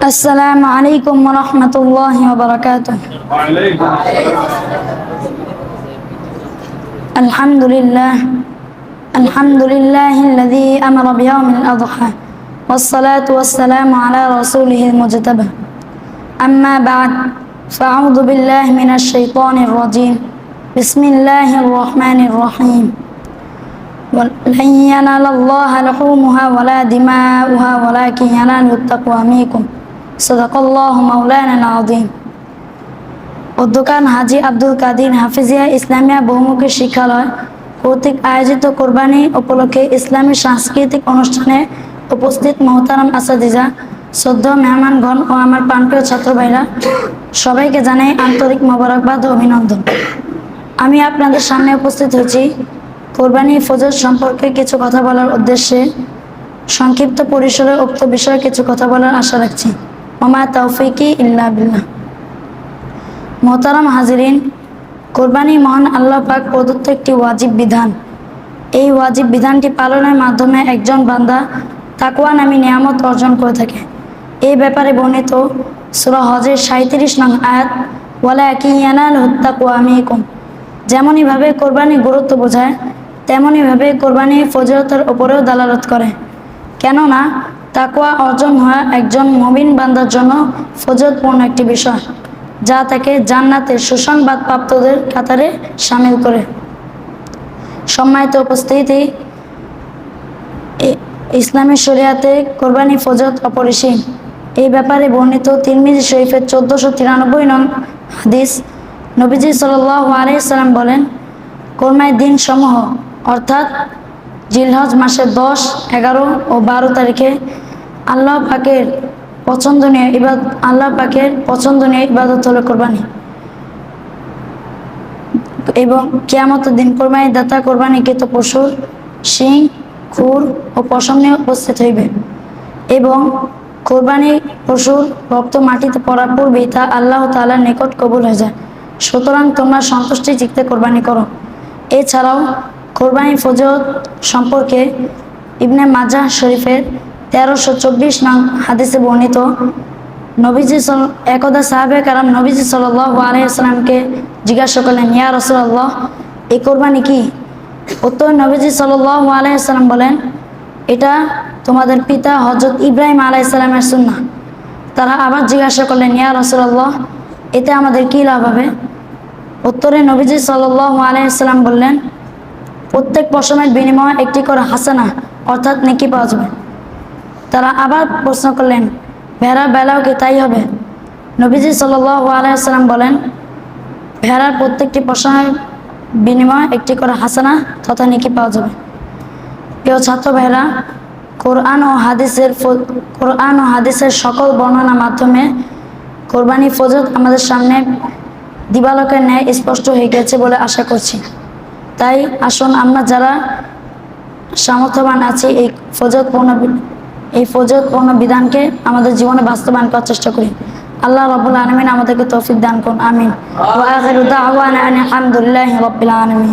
السلام عليكم ورحمة الله وبركاته. وعليكم الحمد لله الذي أمر بيوم الأضحى والصلاة والسلام على رسوله المجتبى. أما بعد فأعوذ بالله من الشيطان الرجيم. بسم الله الرحمن الرحيم. لن ينال الله لحومها ولا دماؤها ولكن يناله التقوى منكم. صدق الله مولانا العظيم. অধ্যকান হাজী আব্দুল কাদির হাফিজিয়া ইসলামিয়া বহুমুখী শিক্ষালয় কর্তৃক আয়োজিত কোরবানি উপলক্ষে ইসলামী সাংস্কৃতিক অনুষ্ঠানে উপস্থিত মোহতারাম আসাদিজা, শ্রদ্ধেয় মেহমানগণ ও আমার প্রাণপ্রিয় ছাত্র ভাইরা, সবাইকে জানাই আন্তরিক মোবারকবাদ ও অভিনন্দন। আমি আপনাদের সামনে উপস্থিত হয়েছি কোরবানি ফজর সম্পর্কে কিছু কথা বলার উদ্দেশ্যে। সংক্ষিপ্ত পরিসরে উক্ত বিষয়ে কিছু কথা বলার আশা রাখছি। ওমা তাওফিকি ইল্লা বিল্লাহ। মোহতারাম হাজিরিন, কোরবানি মহান আল্লাহ পাক প্রদত্ত একটি ওয়াজিব বিধান। এই ওয়াজিব বিধানটি পালনের মাধ্যমে একজন বান্দা তাকওয়া নামী নিয়ামত অর্জন করে থাকে। এই ব্যাপারে বর্ণিত সূরা হজের 37 নং আয়াত, ওয়ালাকিন ইয়ানালুহুত তাকওয়া মিনকুম, যেমনইভাবে কোরবানি গুরুত্ব বোঝায় তেমনইভাবে কোরবানি ফজিলতের উপরেও দালালত করে। কেননা তাকওয়া অর্জন হওয়া একজন মুমিন বান্দার জন্য ফজিলতপূর্ণ একটি বিষয়, যা তাকে জান্নাতের সুসংবাদ প্রাপ্তদের কাতারে শামিল করে। সম্মানিত উপস্থিতি, ইসলামী শরিয়াতে কোরবানি ফজিলত অপরিসীম। এই ব্যাপারে বর্ণিত তিরমিজি শরীফের 1493 নং হাদিস, নবীজি সাল্লাল্লাহু আলাইহি সাল্লাম বলেন, কোরবানির দিন সমূহ অর্থাৎ জিলহজ মাসের 10, 11 ও 12 তারিখে আল্লাহ পাকের পছন্দনীয় ইবাদত হলো কোরবানি। এবং কিয়ামতের দিন কোরবানির দাতা কোরবানিকৃত পশুর শিং, খুর ও পশম নিয়ে উপস্থিত হইবে এবং কোরবানি পশুর রক্ত মাটিতে পড়ার পূর্বেই তা আল্লাহ তাআলার নিকট কবুল হয়ে যায়। সুতরাং তোমরা সন্তুষ্টি চিত্তে কোরবানি করো। এছাড়াও কোরবানি ফজিলত সম্পর্কে ইবনে মাজাহ শরীফের 1324 নং হাদিসে বর্ণিত, একদা সাহাবে কারাম নবীজি সাল্লাল্লাহু আলাইহি ওয়াসাল্লামকে জিজ্ঞাসা করলেন, ইয়া রাসূলুল্লাহ, এই কোরবানি কি? উত্তর, নবীজি সাল্লাল্লাহু আলাইহি ওয়াসাল্লাম বলেন, এটা তোমাদের পিতা হযরত ইব্রাহিম আলাইহিস সালামের সুন্নাহ। তারা আবার জিজ্ঞাসা করলেন, ইয়া রাসূলুল্লাহ, এতে আমাদের কি লাভ হবে? উত্তরে নবীজি সাল্লাল্লাহু আলাইহি ওয়াসাল্লাম বললেন, প্রত্যেক পশমের বিনিময়ে একটি করে হাসানা অর্থাৎ নেকি পাওয়া যাবে। তারা আবার প্রশ্ন করলেন, ভেড়ার বেলাও কি তাই হবে? নবীজি সাল্লাল্লাহু আলাইহি ওয়াসাল্লাম বলেন, ভেড়ার প্রত্যেকটি পশমের বিনিময়ে একটি করে হাসানা তথা নেকি পাওয়া যাবে। প্রিয় ছাত্র ভাইরা, কোরআন ও হাদিসের সকল বর্ণনার মাধ্যমে কোরবানি ফজিলত আমাদের সামনে দিবালোকের ন্যায় স্পষ্ট হয়ে গেছে বলে আশা করছি। তাই আসুন আমরা যারা সামর্থ্যবান আছি এই ফজিলতপূর্ণ বিধানকে আমাদের জীবনে বাস্তবায়ন করার চেষ্টা করি। আল্লাহ রাব্বুল আলামিন আমাদেরকে তৌফিক দান করুন, আমিন। ওয়া আখিরু দাওয়ানা আলহামদুলিল্লাহি রাব্বিল আলামিন।